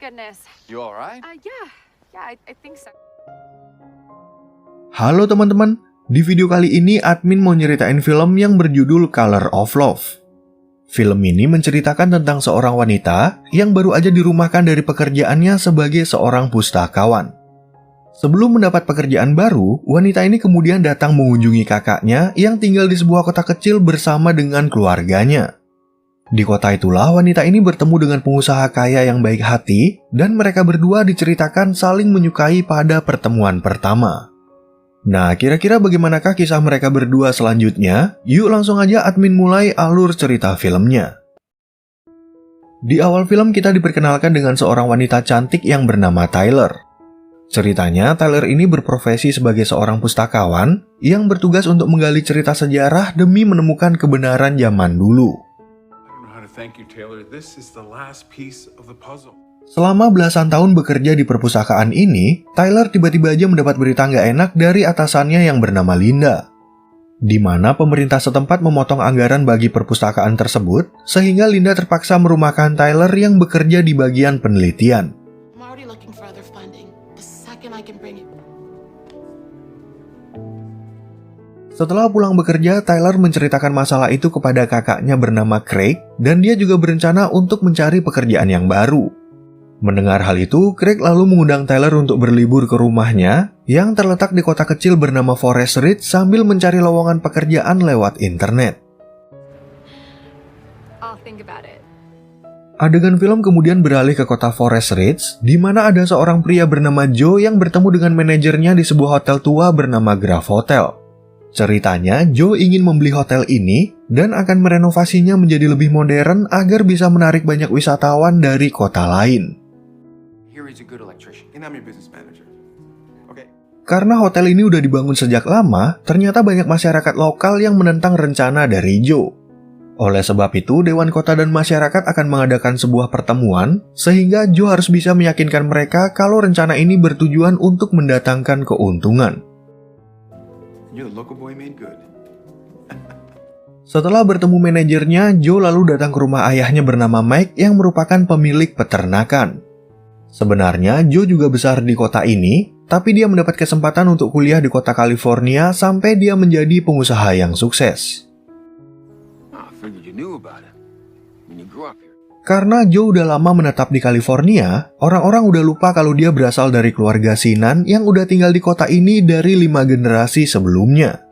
goodness. You alright? I think so. Halo teman-teman, di video kali ini admin mau nyeritain film yang berjudul Color of Love. Film ini menceritakan tentang seorang wanita yang baru aja dirumahkan dari pekerjaannya sebagai seorang pustakawan. Sebelum mendapat pekerjaan baru, wanita ini kemudian datang mengunjungi kakaknya yang tinggal di sebuah kota kecil bersama dengan keluarganya. Di kota itulah wanita ini bertemu dengan pengusaha kaya yang baik hati dan mereka berdua diceritakan saling menyukai pada pertemuan pertama. Nah, kira-kira bagaimanakah kisah mereka berdua selanjutnya? Yuk langsung aja admin mulai alur cerita filmnya. Di awal film kita diperkenalkan dengan seorang wanita cantik yang bernama Tyler. Ceritanya, Tyler ini berprofesi sebagai seorang pustakawan yang bertugas untuk menggali cerita sejarah demi menemukan kebenaran zaman dulu. Selama belasan tahun bekerja di perpustakaan ini, Tyler tiba-tiba aja mendapat berita nggak enak dari atasannya yang bernama Linda. Di mana pemerintah setempat memotong anggaran bagi perpustakaan tersebut, sehingga Linda terpaksa merumahkan Tyler yang bekerja di bagian penelitian. Setelah pulang bekerja, Tyler menceritakan masalah itu kepada kakaknya bernama Craig, dan dia juga berencana untuk mencari pekerjaan yang baru. Mendengar hal itu, Craig lalu mengundang Tyler untuk berlibur ke rumahnya yang terletak di kota kecil bernama Forest Ridge sambil mencari lowongan pekerjaan lewat internet. Adegan film kemudian beralih ke kota Forest Ridge, di mana ada seorang pria bernama Joe yang bertemu dengan manajernya di sebuah hotel tua bernama Graf Hotel. Ceritanya, Joe ingin membeli hotel ini dan akan merenovasinya menjadi lebih modern agar bisa menarik banyak wisatawan dari kota lain. Karena hotel ini udah dibangun sejak lama, ternyata banyak masyarakat lokal yang menentang rencana dari Joe. Oleh sebab itu, Dewan Kota dan masyarakat akan mengadakan sebuah pertemuan, sehingga Joe harus bisa meyakinkan mereka kalau rencana ini bertujuan untuk mendatangkan keuntungan. Setelah bertemu manajernya, Joe lalu datang ke rumah ayahnya bernama Mike yang merupakan pemilik peternakan. Sebenarnya, Joe juga besar di kota ini, tapi dia mendapat kesempatan untuk kuliah di kota California sampai dia menjadi pengusaha yang sukses. Karena Joe udah lama menetap di California, orang-orang udah lupa kalau dia berasal dari keluarga Sinan yang udah tinggal di kota ini dari 5 generasi sebelumnya.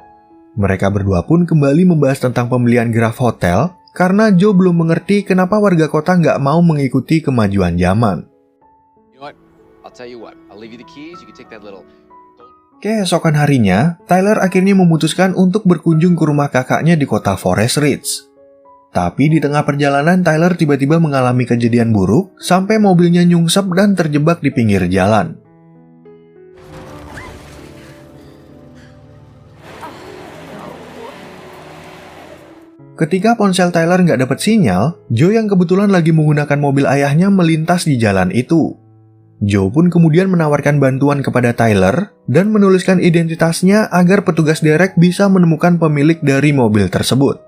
Mereka berdua pun kembali membahas tentang pembelian Graf Hotel, karena Joe belum mengerti kenapa warga kota nggak mau mengikuti kemajuan zaman. Keesokan harinya, Tyler akhirnya memutuskan untuk berkunjung ke rumah kakaknya di kota Forest Ridge. Tapi di tengah perjalanan, Tyler tiba-tiba mengalami kejadian buruk sampai mobilnya nyungsep dan terjebak di pinggir jalan. Ketika ponsel Tyler nggak dapat sinyal, Joe yang kebetulan lagi menggunakan mobil ayahnya melintas di jalan itu. Joe pun kemudian menawarkan bantuan kepada Tyler dan menuliskan identitasnya agar petugas derek bisa menemukan pemilik dari mobil tersebut.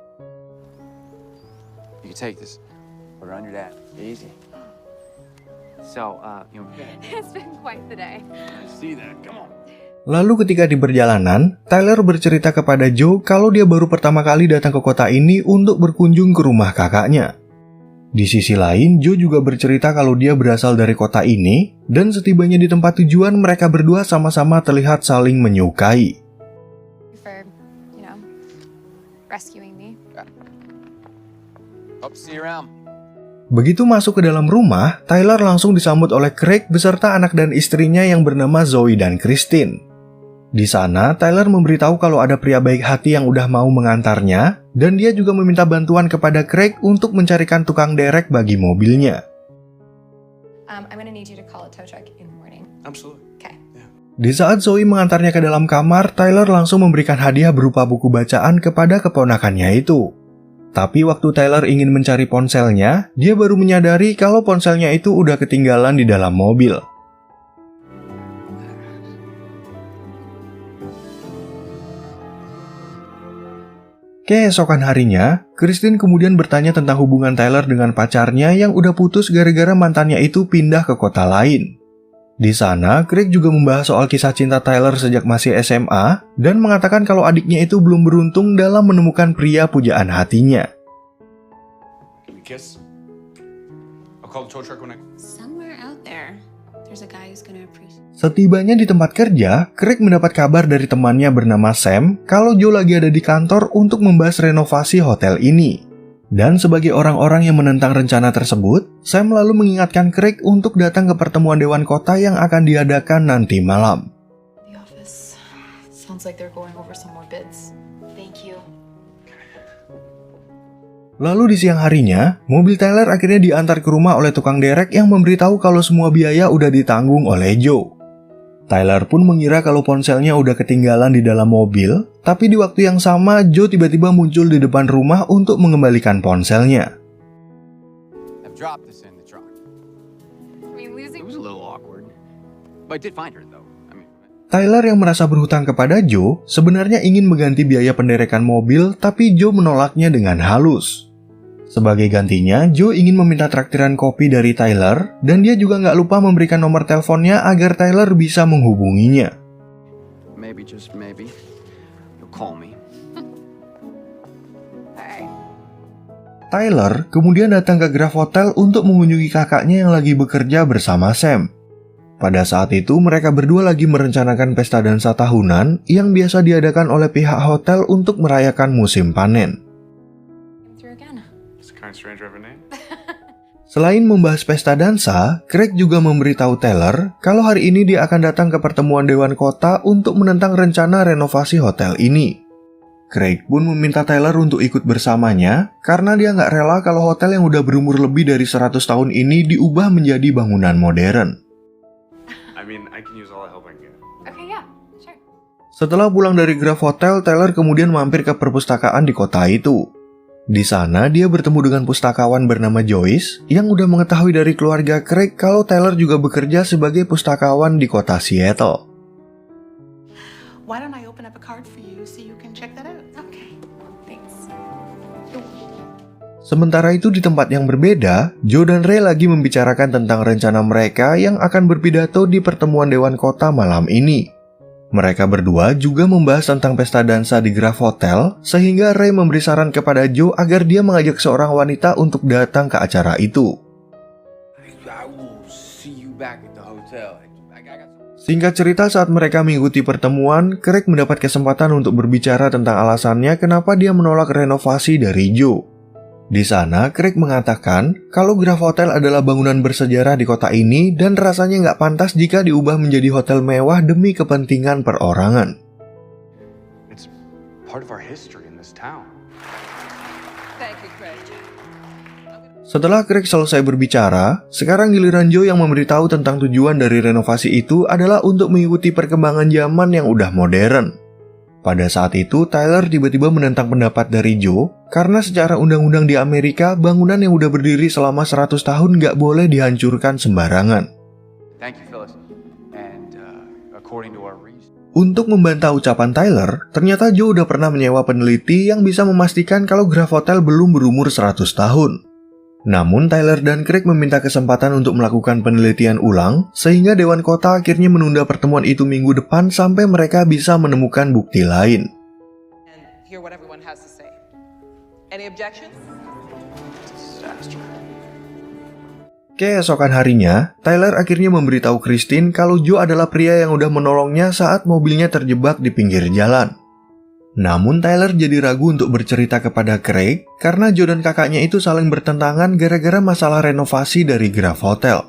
Lalu ketika di perjalanan, Tyler bercerita kepada Joe kalau dia baru pertama kali datang ke kota ini untuk berkunjung ke rumah kakaknya. Di sisi lain, Joe juga bercerita kalau dia berasal dari kota ini, dan setibanya di tempat tujuan mereka berdua sama-sama terlihat saling menyukai. Begitu masuk ke dalam rumah, Tyler langsung disambut oleh Craig beserta anak dan istrinya yang bernama Zoe dan Christine. Di sana, Tyler memberitahu kalau ada pria baik hati yang udah mau mengantarnya, dan dia juga meminta bantuan kepada Craig untuk mencarikan tukang derek bagi mobilnya. Di saat Zoe mengantarnya ke dalam kamar, Tyler langsung memberikan hadiah berupa buku bacaan kepada keponakannya itu. Tapi waktu Tyler ingin mencari ponselnya, dia baru menyadari kalau ponselnya itu udah ketinggalan di dalam mobil. Keesokan harinya, Christine kemudian bertanya tentang hubungan Tyler dengan pacarnya yang udah putus gara-gara mantannya itu pindah ke kota lain. Di sana, Craig juga membahas soal kisah cinta Tyler sejak masih SMA dan mengatakan kalau adiknya itu belum beruntung dalam menemukan pria pujaan hatinya. Can we kiss? I'll call the tow truck when I... Somewhere out there, there's a guy who's gonna appreciate. Setibanya di tempat kerja, Craig mendapat kabar dari temannya bernama Sam kalau Joe lagi ada di kantor untuk membahas renovasi hotel ini. Dan sebagai orang-orang yang menentang rencana tersebut, Sam lalu mengingatkan Craig untuk datang ke pertemuan Dewan Kota yang akan diadakan nanti malam. The office. Sounds like they're going over some more bids. Thank you. Lalu di siang harinya, mobil Tyler akhirnya diantar ke rumah oleh tukang derek yang memberitahu kalau semua biaya udah ditanggung oleh Joe. Tyler pun mengira kalau ponselnya udah ketinggalan di dalam mobil, tapi di waktu yang sama Joe tiba-tiba muncul di depan rumah untuk mengembalikan ponselnya. I've dropped this in the truck. I mean, It losing was a little awkward. But I did find her though. Tyler yang merasa berhutang kepada Joe sebenarnya ingin mengganti biaya penderekan mobil, tapi Joe menolaknya dengan halus. Sebagai gantinya, Joe ingin meminta traktiran kopi dari Tyler, dan dia juga nggak lupa memberikan nomor teleponnya agar Tyler bisa menghubunginya. Maybe, just maybe, you'll call me. Alright. Tyler kemudian datang ke Graf Hotel untuk mengunjungi kakaknya yang lagi bekerja bersama Sam. Pada saat itu, mereka berdua lagi merencanakan pesta dansa tahunan yang biasa diadakan oleh pihak hotel untuk merayakan musim panen. Through again. It's a kind of strange river name. Selain membahas pesta dansa, Craig juga memberitahu Tyler kalau hari ini dia akan datang ke pertemuan Dewan Kota untuk menentang rencana renovasi hotel ini. Craig pun meminta Tyler untuk ikut bersamanya karena dia nggak rela kalau hotel yang udah berumur lebih dari 100 tahun ini diubah menjadi bangunan modern. I mean, I can use all the help I can get. Okay, yeah, sure. Setelah pulang dari Graf Hotel, Tyler kemudian mampir ke perpustakaan di kota itu. Di sana, dia bertemu dengan pustakawan bernama Joyce yang udah mengetahui dari keluarga Craig kalau Tyler juga bekerja sebagai pustakawan di kota Seattle. Why don't I open up a card for you so you can check that out? Okay, thanks. Sementara itu di tempat yang berbeda, Joe dan Ray lagi membicarakan tentang rencana mereka yang akan berpidato di pertemuan Dewan Kota malam ini. Mereka berdua juga membahas tentang pesta dansa di Graf Hotel, sehingga Ray memberi saran kepada Joe agar dia mengajak seorang wanita untuk datang ke acara itu. I will see you back at the hotel. I got some... Singkat cerita, saat mereka mengikuti pertemuan, Craig mendapat kesempatan untuk berbicara tentang alasannya kenapa dia menolak renovasi dari Joe. Di sana, Craig mengatakan kalau Graf Hotel adalah bangunan bersejarah di kota ini dan rasanya nggak pantas jika diubah menjadi hotel mewah demi kepentingan perorangan. It's part of our history in this town. Thank you, Craig. Setelah Craig selesai berbicara, sekarang giliran Joe yang memberitahu tentang tujuan dari renovasi itu adalah untuk mengikuti perkembangan zaman yang udah modern. Pada saat itu, Tyler tiba-tiba menentang pendapat dari Joe karena secara undang-undang di Amerika, bangunan yang udah berdiri selama 100 tahun nggak boleh dihancurkan sembarangan. Thank you, Phyllis. And according to our research... Untuk membantah ucapan Tyler, ternyata Joe udah pernah menyewa peneliti yang bisa memastikan kalau Graf Hotel belum berumur 100 tahun. Namun Tyler dan Craig meminta kesempatan untuk melakukan penelitian ulang, sehingga Dewan Kota akhirnya menunda pertemuan itu minggu depan sampai mereka bisa menemukan bukti lain. And hear what everyone has to say. Any objections? Disaster. Keesokan harinya, Tyler akhirnya memberitahu Christine kalau Joe adalah pria yang udah menolongnya saat mobilnya terjebak di pinggir jalan. Namun Tyler jadi ragu untuk bercerita kepada Craig karena Joe dan kakaknya itu saling bertentangan gara-gara masalah renovasi dari Graf Hotel.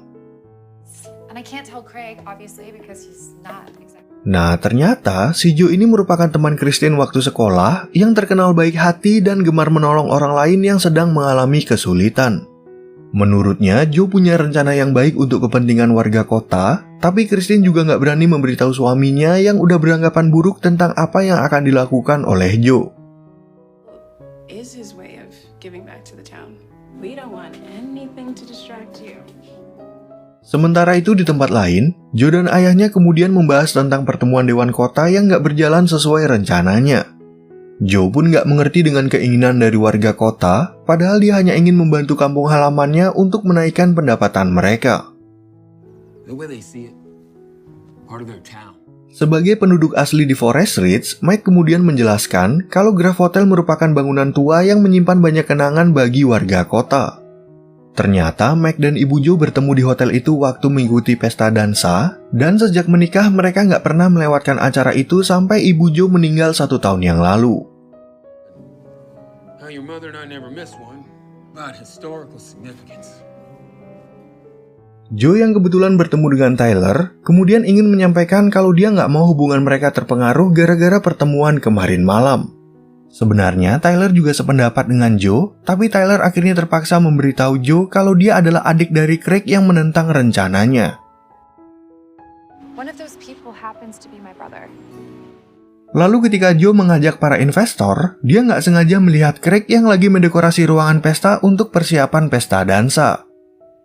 And I can't tell Craig, obviously, because he's not exactly. Nah, ternyata si Joe ini merupakan teman Christine waktu sekolah yang terkenal baik hati dan gemar menolong orang lain yang sedang mengalami kesulitan. Menurutnya, Joe punya rencana yang baik untuk kepentingan warga kota, tapi Christine juga nggak berani memberitahu suaminya yang udah beranggapan buruk tentang apa yang akan dilakukan oleh Joe. Is his way of giving back to the town. We don't want anything to distract you. Sementara itu di tempat lain, Joe dan ayahnya kemudian membahas tentang pertemuan Dewan Kota yang nggak berjalan sesuai rencananya. Joe pun nggak mengerti dengan keinginan dari warga kota, padahal dia hanya ingin membantu kampung halamannya untuk menaikkan pendapatan mereka. The way they see it, part of their town. Sebagai penduduk asli di Forest Ridge, Mike kemudian menjelaskan kalau Grove Hotel merupakan bangunan tua yang menyimpan banyak kenangan bagi warga kota. Ternyata Mike dan Ibu Joe bertemu di hotel itu waktu mengikuti pesta dansa, dan sejak menikah mereka nggak pernah melewatkan acara itu sampai Ibu Joe meninggal 1 tahun yang lalu. How your mother and I never missed one about historical significance. Joe yang kebetulan bertemu dengan Tyler, kemudian ingin menyampaikan kalau dia nggak mau hubungan mereka terpengaruh gara-gara pertemuan kemarin malam. Sebenarnya Tyler juga sependapat dengan Joe, tapi Tyler akhirnya terpaksa memberitahu Joe kalau dia adalah adik dari Craig yang menentang rencananya. One of those people happens to be my brother. Lalu ketika Joe mengajak para investor, dia nggak sengaja melihat Craig yang lagi mendekorasi ruangan pesta untuk persiapan pesta dansa.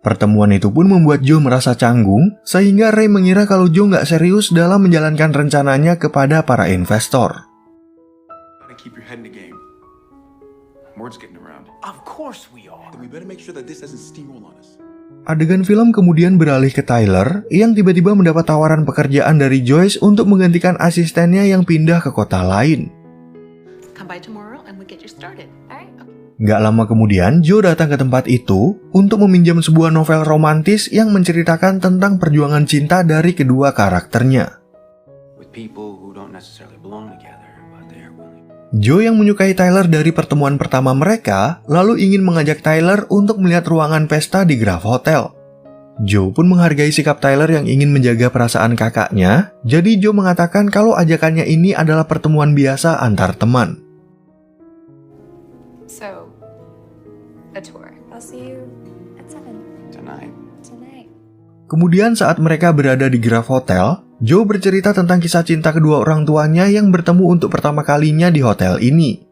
Pertemuan itu pun membuat Joe merasa canggung, sehingga Ray mengira kalau Joe nggak serius dalam menjalankan rencananya kepada para investor. Keep your head in the game. Word's getting around. Of course we are. Then we better make sure that this doesn't steamroll on us. Adegan film kemudian beralih ke Tyler yang tiba-tiba mendapat tawaran pekerjaan dari Joyce untuk menggantikan asistennya yang pindah ke kota lain. Come by tomorrow and we'll get you started. All right? Okay. Gak lama kemudian, Joe datang ke tempat itu untuk meminjam sebuah novel romantis yang menceritakan tentang perjuangan cinta dari kedua karakternya. With people who don't necessarily belong together, but they're willing. Joe yang menyukai Tyler dari pertemuan pertama mereka, lalu ingin mengajak Tyler untuk melihat ruangan pesta di Grove Hotel. Joe pun menghargai sikap Tyler yang ingin menjaga perasaan kakaknya, jadi Joe mengatakan kalau ajakannya ini adalah pertemuan biasa antar teman. So, a tour. I'll see you at 7 Tonight. tonight. Kemudian saat mereka berada di Grove Hotel, Joe bercerita tentang kisah cinta kedua orang tuanya yang bertemu untuk pertama kalinya di hotel ini.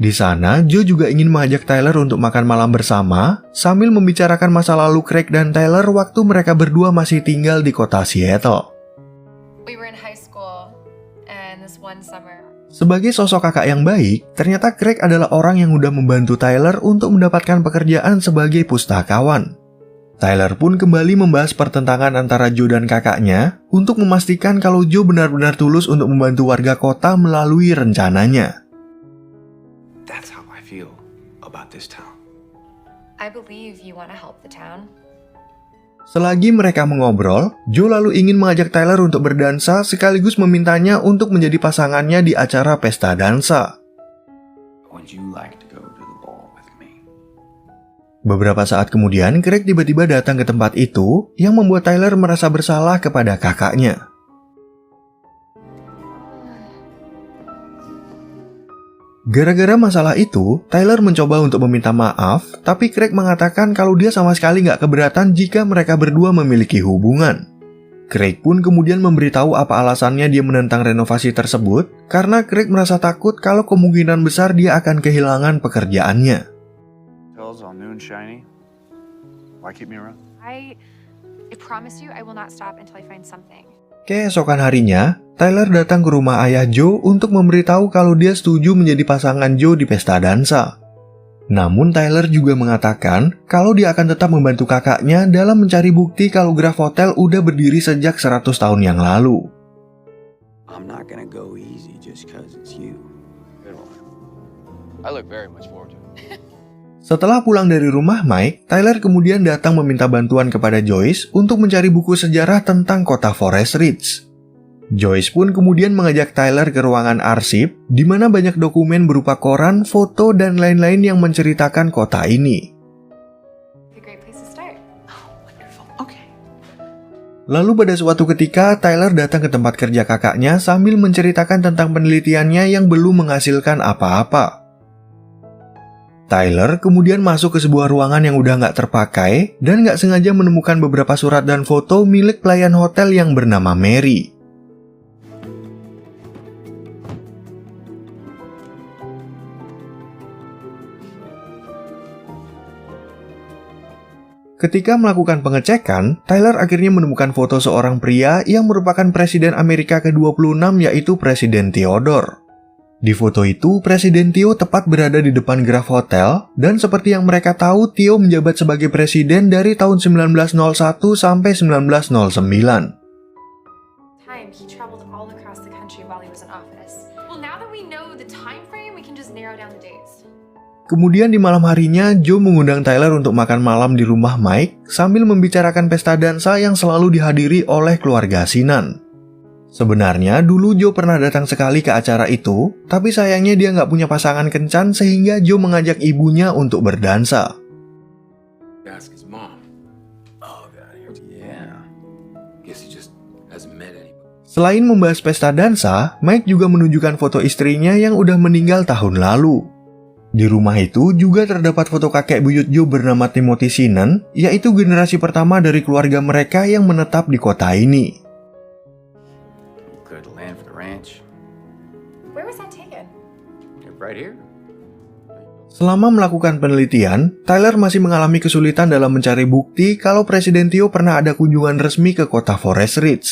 Di sana, Joe juga ingin mengajak Tyler untuk makan malam bersama, sambil membicarakan masa lalu Craig dan Tyler waktu mereka berdua masih tinggal di kota Seattle. We were in high school, and this one summer. Sebagai sosok kakak yang baik, ternyata Craig adalah orang yang udah membantu Tyler untuk mendapatkan pekerjaan sebagai pustakawan. Tyler pun kembali membahas pertentangan antara Joe dan kakaknya untuk memastikan kalau Joe benar-benar tulus untuk membantu warga kota melalui rencananya. That's how I feel about this town. I believe you want to help the town. Selagi mereka mengobrol, Joe lalu ingin mengajak Tyler untuk berdansa sekaligus memintanya untuk menjadi pasangannya di acara pesta dansa. Would you like to go to the ball with me? Beberapa saat kemudian, Craig tiba-tiba datang ke tempat itu yang membuat Tyler merasa bersalah kepada kakaknya. Gara-gara masalah itu, Tyler mencoba untuk meminta maaf, tapi Craig mengatakan kalau dia sama sekali nggak keberatan jika mereka berdua memiliki hubungan. Craig pun kemudian memberitahu apa alasannya dia menentang renovasi tersebut, karena Craig merasa takut kalau kemungkinan besar dia akan kehilangan pekerjaannya. All new and shiny. Why keep me around? I promise you I will not stop until I find something. Keesokan harinya, Tyler datang ke rumah ayah Joe untuk memberitahu kalau dia setuju menjadi pasangan Joe di pesta dansa. Namun Tyler juga mengatakan kalau dia akan tetap membantu kakaknya dalam mencari bukti kalau Grove Hotel udah berdiri sejak 100 tahun yang lalu. I'm not gonna go easy just cause it's you. I look very much forward to it. Setelah pulang dari rumah Mike, Tyler kemudian datang meminta bantuan kepada Joyce untuk mencari buku sejarah tentang kota Forest Ridge. Joyce pun kemudian mengajak Tyler ke ruangan arsip, di mana banyak dokumen berupa koran, foto, dan lain-lain yang menceritakan kota ini. It's a great place to start. Wonderful. Okay. Lalu pada suatu ketika, Tyler datang ke tempat kerja kakaknya sambil menceritakan tentang penelitiannya yang belum menghasilkan apa-apa. Tyler kemudian masuk ke sebuah ruangan yang udah nggak terpakai dan nggak sengaja menemukan beberapa surat dan foto milik pelayan hotel yang bernama Mary. Ketika melakukan pengecekan, Tyler akhirnya menemukan foto seorang pria yang merupakan Presiden Amerika ke-26 yaitu Presiden Theodore. Di foto itu, Presiden Tio tepat berada di depan Graf Hotel, dan seperti yang mereka tahu, Tio menjabat sebagai presiden dari tahun 1901 sampai 1909. He traveled all across the country while he was in office. Well, now that we know the time frame, we can just narrow down the dates. Kemudian di malam harinya, Joe mengundang Tyler untuk makan malam di rumah Mike sambil membicarakan pesta dansa yang selalu dihadiri oleh keluarga asinan. Sebenarnya dulu Joe pernah datang sekali ke acara itu, tapi sayangnya dia nggak punya pasangan kencan sehingga Joe mengajak ibunya untuk berdansa. Ask his mom. Oh, God. Yeah. Guess he just hasn't met anybody. Selain membahas pesta dansa, Mike juga menunjukkan foto istrinya yang udah meninggal tahun lalu. Di rumah itu juga terdapat foto kakek buyut Joe bernama Timothy Sinan, yaitu generasi pertama dari keluarga mereka yang menetap di kota ini. Good land for the ranch. Where was that taken? Right here. Selama melakukan penelitian, Tyler masih mengalami kesulitan dalam mencari bukti kalau Presiden Tio pernah ada kunjungan resmi ke kota Forest Ridge.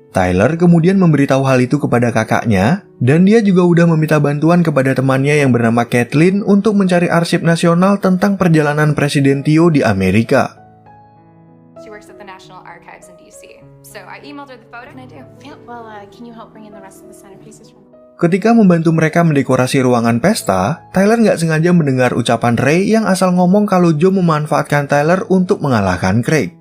Tyler kemudian memberitahu hal itu kepada kakaknya, dan dia juga udah meminta bantuan kepada temannya yang bernama Kathleen untuk mencari arsip nasional tentang perjalanan Presiden Tio di Amerika. She works at the National Archives in DC. So I emailed her the photo and I do. Yeah, well, can you help bring in the rest of the centerpieces from... Ketika membantu mereka mendekorasi ruangan pesta, Tyler nggak sengaja mendengar ucapan Ray yang asal ngomong kalau Joe memanfaatkan Tyler untuk mengalahkan Craig.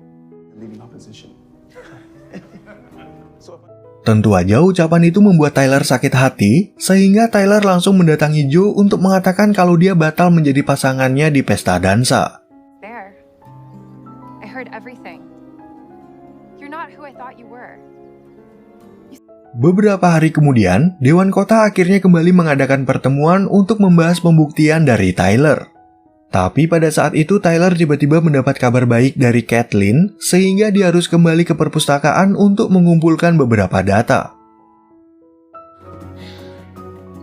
Tentu aja ucapan itu membuat Tyler sakit hati, sehingga Tyler langsung mendatangi Joe untuk mengatakan kalau dia batal menjadi pasangannya di pesta dansa. There. I heard everything. You're not who I thought you were. Beberapa hari kemudian, Dewan Kota akhirnya kembali mengadakan pertemuan untuk membahas pembuktian dari Tyler. Tapi pada saat itu Tyler tiba-tiba mendapat kabar baik dari Kathleen, sehingga dia harus kembali ke perpustakaan untuk mengumpulkan beberapa data.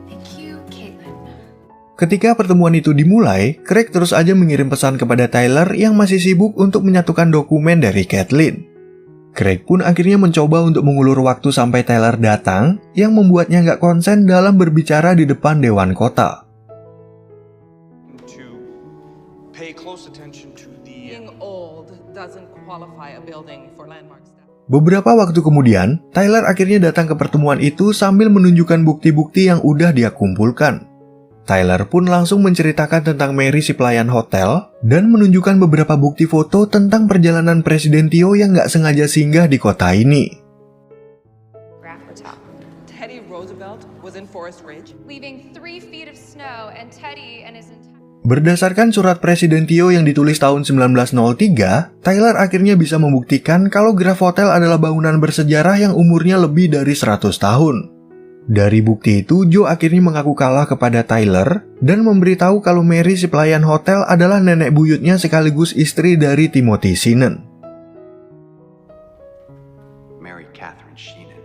Thank you, Caitlin. Ketika pertemuan itu dimulai, Craig terus aja mengirim pesan kepada Tyler yang masih sibuk untuk menyatukan dokumen dari Kathleen. Craig pun akhirnya mencoba untuk mengulur waktu sampai Tyler datang, yang membuatnya nggak konsen dalam berbicara di depan Dewan Kota. Pay close attention to the Being old doesn't qualify a building for landmark status. Beberapa waktu kemudian, Tyler akhirnya datang ke pertemuan itu sambil menunjukkan bukti-bukti yang udah dia kumpulkan. Tyler pun langsung menceritakan tentang Mary si pelayan hotel dan menunjukkan beberapa bukti foto tentang perjalanan Presiden Tio yang nggak sengaja singgah di kota ini. Graf Hotel. Teddy Roosevelt was in Forest Ridge. Leaving 3 feet of snow and Teddy and his entire... Berdasarkan surat Presiden Tio yang ditulis tahun 1903, Tyler akhirnya bisa membuktikan kalau Graf Hotel adalah bangunan bersejarah yang umurnya lebih dari 100 tahun. Dari bukti itu, Joe akhirnya mengaku kalah kepada Tyler dan memberitahu kalau Mary si pelayan hotel adalah nenek buyutnya sekaligus istri dari Timothy Sinan. Mary Catherine Sheenan.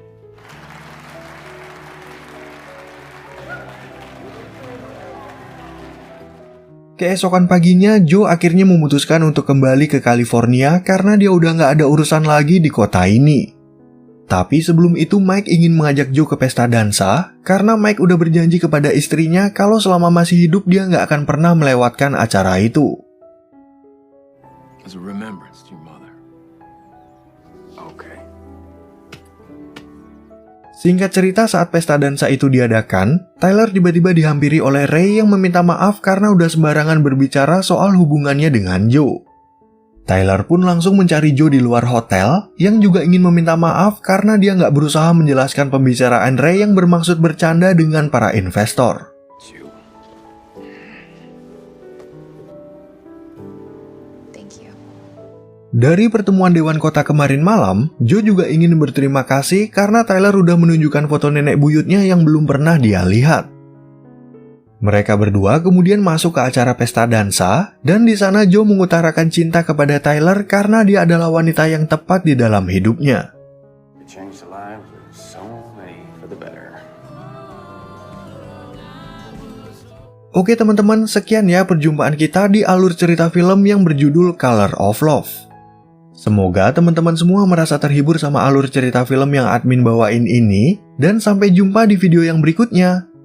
Keesokan paginya, Joe akhirnya memutuskan untuk kembali ke California karena dia udah nggak ada urusan lagi di kota ini. Tapi sebelum itu Mike ingin mengajak Joe ke pesta dansa karena Mike udah berjanji kepada istrinya kalau selama masih hidup dia nggak akan pernah melewatkan acara itu. As a remembrance to your mother. Okay. Singkat cerita, saat pesta dansa itu diadakan, Tyler tiba-tiba dihampiri oleh Ray yang meminta maaf karena udah sembarangan berbicara soal hubungannya dengan Joe. Tyler pun langsung mencari Joe di luar hotel yang juga ingin meminta maaf karena dia nggak berusaha menjelaskan pembicaraan Ray yang bermaksud bercanda dengan para investor. Thank you. Dari pertemuan Dewan Kota kemarin malam, Joe juga ingin berterima kasih karena Tyler udah menunjukkan foto nenek buyutnya yang belum pernah dia lihat. Mereka berdua kemudian masuk ke acara pesta dansa, dan di sana Joe mengutarakan cinta kepada Tyler karena dia adalah wanita yang tepat di dalam hidupnya. Oke teman-teman, sekian ya perjumpaan kita di alur cerita film yang berjudul Color of Love. Semoga teman-teman semua merasa terhibur sama alur cerita film yang admin bawain ini, dan sampai jumpa di video yang berikutnya.